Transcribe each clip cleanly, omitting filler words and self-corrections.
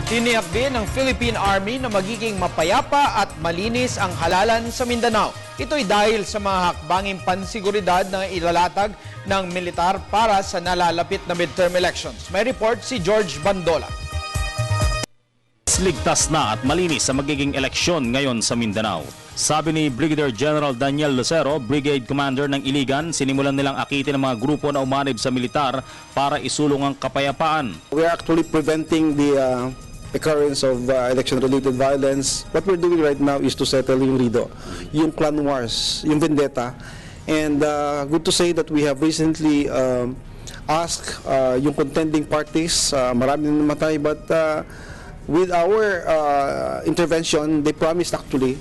Tiniyak din ng Philippine Army na magiging mapayapa at malinis ang halalan sa Mindanao. Ito'y dahil sa mga hakbanging pansiguridad na ilalatag ng militar para sa nalalapit na midterm elections. May report si George Bandola. Ligtas na at malinis sa magiging eleksyon ngayon sa Mindanao. Sabi ni Brigadier General Daniel Lucero, Brigade Commander ng Iligan, sinimulan nilang akitin ng mga grupo na umanib sa militar para isulong ang kapayapaan. We are actually preventing the occurrence of election-related violence. What we're doing right now is to settle yung rido, yung clan wars, yung vendetta. And good to say that we have recently asked yung contending parties, marami na namatay, but with our intervention, they promised actually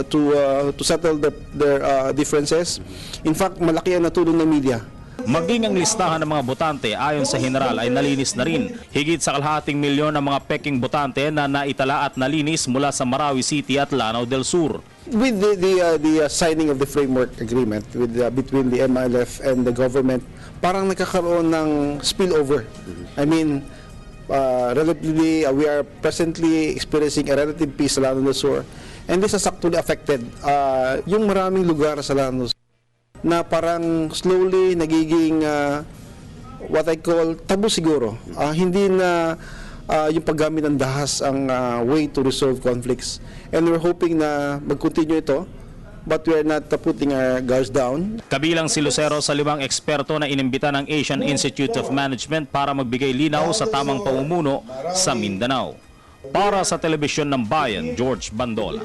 to settle their differences. In fact, malaki ang natulong ng media. Maging ang listahan ng mga botante ayon sa general ay nalinis na rin. Higit sa 250,000 ng mga peking botante na naitala at nalinis mula sa Marawi City at Lanao del Sur. With the signing of the framework agreement between the MILF and the government, parang nagkakaroon ng spillover. I mean, relatively, we are presently experiencing a relative peace sa Lanao del Sur, and this has actually affected yung maraming lugar sa Lanao del Sur na parang slowly nagiging what I call tabu siguro. Hindi na yung paggamit ng dahas ang way to resolve conflicts, and we're hoping na mag-continue ito. But we are not putting our guards down. Kabilang si Lucero sa 5 eksperto na inimbita ng Asian Institute of Management para magbigay linaw sa tamang pamumuno sa Mindanao. Para sa Telebisyon ng Bayan, George Bandola.